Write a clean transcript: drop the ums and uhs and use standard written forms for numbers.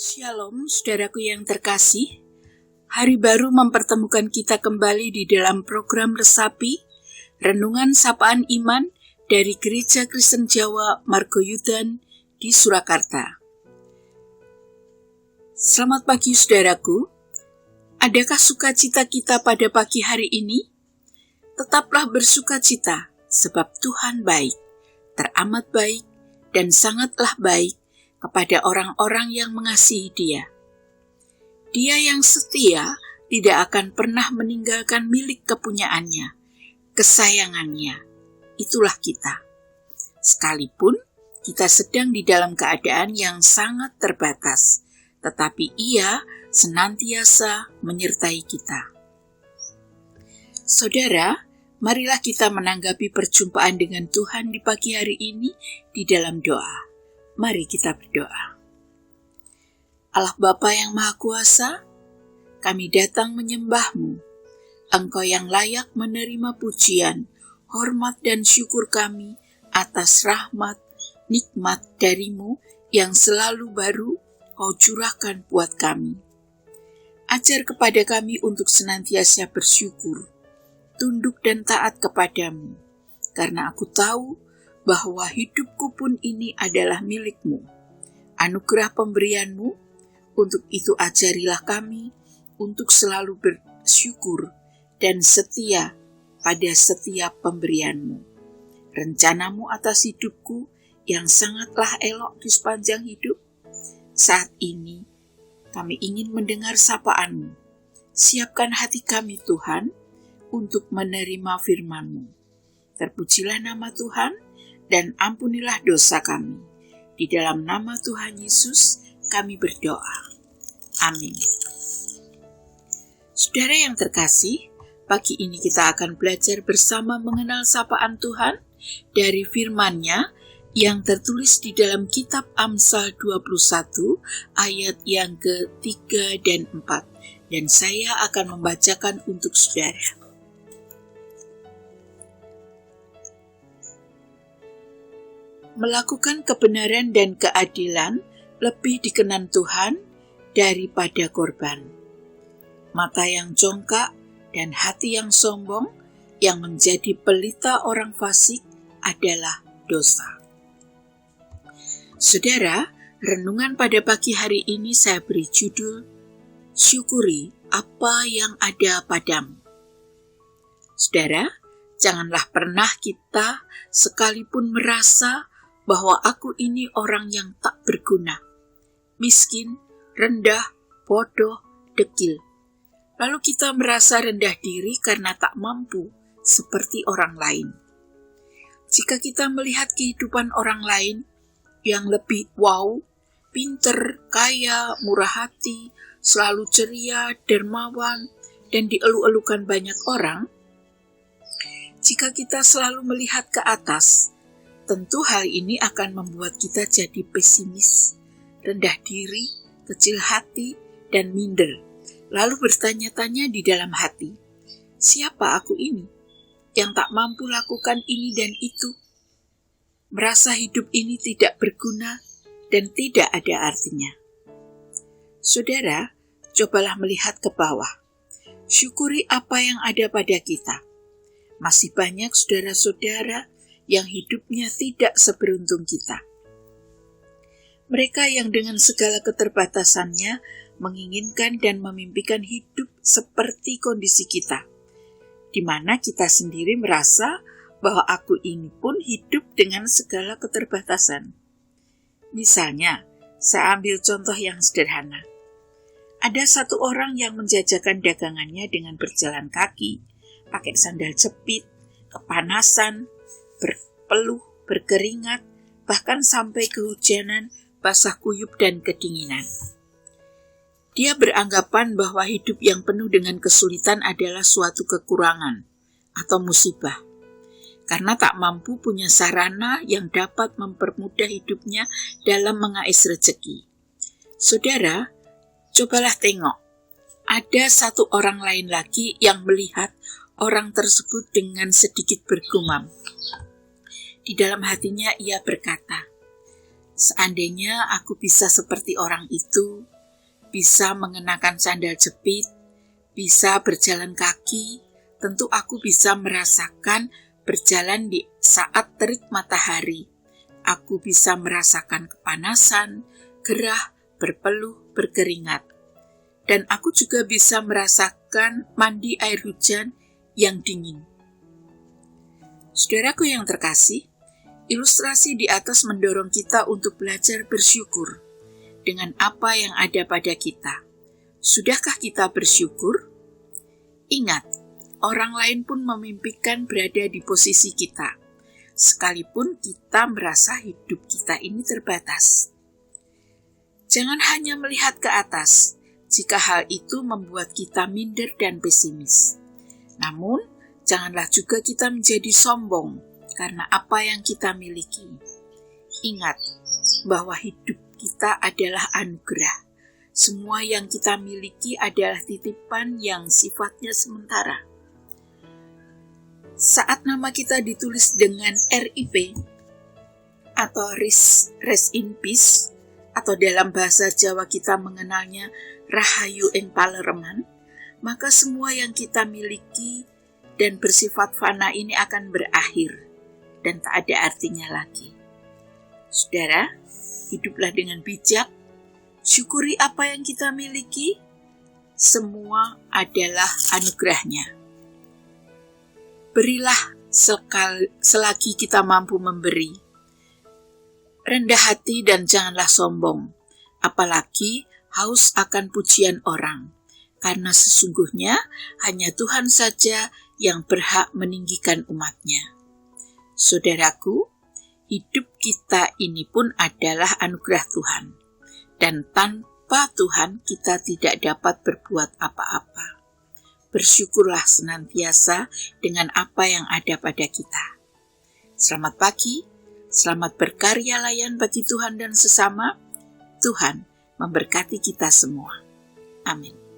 Shalom, saudaraku yang terkasih. Hari baru mempertemukan kita kembali di dalam program Resapi, Renungan Sapaan Iman dari Gereja Kristen Jawa Margoyudan di Surakarta. Selamat pagi saudaraku. Adakah sukacita kita pada pagi hari ini? Tetaplah bersukacita, sebab Tuhan baik, teramat baik, dan sangatlah baik kepada orang-orang yang mengasihi Dia. Dia yang setia tidak akan pernah meninggalkan milik kepunyaannya, kesayangannya. Itulah kita. Sekalipun kita sedang di dalam keadaan yang sangat terbatas, tetapi Ia senantiasa menyertai kita. Saudara, marilah kita menanggapi perjumpaan dengan Tuhan di pagi hari ini di dalam doa. Mari kita berdoa. Allah Bapa yang Maha Kuasa, kami datang menyembah-Mu. Engkau yang layak menerima pujian, hormat dan syukur kami atas rahmat, nikmat dari-Mu yang selalu baru Kau curahkan buat kami. Ajar kepada kami untuk senantiasa bersyukur, tunduk dan taat kepadamu, karena aku tahu bahwa hidupku pun ini adalah milik-Mu. Anugerah pemberian-Mu, untuk itu ajarilah kami untuk selalu bersyukur dan setia pada setiap pemberian-Mu. Rencana-Mu atas hidupku yang sangatlah elok di sepanjang hidup. Saat ini, kami ingin mendengar sapaan-Mu. Siapkan hati kami, Tuhan, untuk menerima firman-Mu. Terpujilah nama Tuhan, dan ampunilah dosa kami. Di dalam nama Tuhan Yesus, kami berdoa. Amin. Saudara yang terkasih, pagi ini kita akan belajar bersama mengenal sapaan Tuhan dari firman-Nya yang tertulis di dalam kitab Amsal 21 ayat yang ke-3 dan 4. Dan saya akan membacakan untuk saudara. Melakukan kebenaran dan keadilan lebih dikenan Tuhan daripada korban. Mata yang jongkak dan hati yang sombong yang menjadi pelita orang fasik adalah dosa. Saudara, renungan pada pagi hari ini saya beri judul, Syukuri apa yang ada padamu. Saudara, janganlah pernah kita sekalipun merasa bahwa aku ini orang yang tak berguna, miskin, rendah, bodoh, dekil. Lalu kita merasa rendah diri karena tak mampu seperti orang lain. Jika kita melihat kehidupan orang lain yang lebih wow, pinter, kaya, murah hati, selalu ceria, dermawan, dan dielu-elukan banyak orang, jika kita selalu melihat ke atas, tentu hal ini akan membuat kita jadi pesimis, rendah diri, kecil hati, dan minder. Lalu bertanya-tanya di dalam hati, siapa aku ini yang tak mampu lakukan ini dan itu? Merasa hidup ini tidak berguna dan tidak ada artinya. Saudara, cobalah melihat ke bawah. Syukuri apa yang ada pada kita. Masih banyak saudara-saudara yang hidupnya tidak seberuntung kita. Mereka yang dengan segala keterbatasannya menginginkan dan memimpikan hidup seperti kondisi kita, di mana kita sendiri merasa bahwa aku ini pun hidup dengan segala keterbatasan. Misalnya, saya ambil contoh yang sederhana. Ada satu orang yang menjajakan dagangannya dengan berjalan kaki, pakai sandal jepit, kepanasan, berpeluh, berkeringat, bahkan sampai kehujanan, basah kuyup dan kedinginan. Dia beranggapan bahwa hidup yang penuh dengan kesulitan adalah suatu kekurangan atau musibah, karena tak mampu punya sarana yang dapat mempermudah hidupnya dalam mengais rezeki. Saudara, cobalah tengok, ada satu orang lain lagi yang melihat orang tersebut dengan sedikit bergumam. Di dalam hatinya ia berkata, seandainya aku bisa seperti orang itu, bisa mengenakan sandal jepit, bisa berjalan kaki, tentu aku bisa merasakan berjalan di saat terik matahari. Aku bisa merasakan kepanasan, gerah, berpeluh, berkeringat. Dan aku juga bisa merasakan mandi air hujan yang dingin. Saudaraku yang terkasih, ilustrasi di atas mendorong kita untuk belajar bersyukur dengan apa yang ada pada kita. Sudahkah kita bersyukur? Ingat, orang lain pun memimpikan berada di posisi kita, sekalipun kita merasa hidup kita ini terbatas. Jangan hanya melihat ke atas, jika hal itu membuat kita minder dan pesimis. Namun, janganlah juga kita menjadi sombong karena apa yang kita miliki. Ingat bahwa hidup kita adalah anugerah. Semua yang kita miliki adalah titipan yang sifatnya sementara. Saat nama kita ditulis dengan RIP atau Rest in Peace, atau dalam bahasa Jawa kita mengenalnya Rahayu ing Palereman, maka semua yang kita miliki dan bersifat fana ini akan berakhir dan tak ada artinya lagi. Saudara, hiduplah dengan bijak, syukuri apa yang kita miliki, semua adalah anugerahnya. Berilah selagi kita mampu memberi. Rendah hati dan janganlah sombong, apalagi haus akan pujian orang, karena sesungguhnya hanya Tuhan saja yang berhak meninggikan umatnya. Saudaraku, hidup kita ini pun adalah anugerah Tuhan, dan tanpa Tuhan kita tidak dapat berbuat apa-apa. Bersyukurlah senantiasa dengan apa yang ada pada kita. Selamat pagi, selamat berkarya layan bagi Tuhan dan sesama. Tuhan memberkati kita semua. Amin.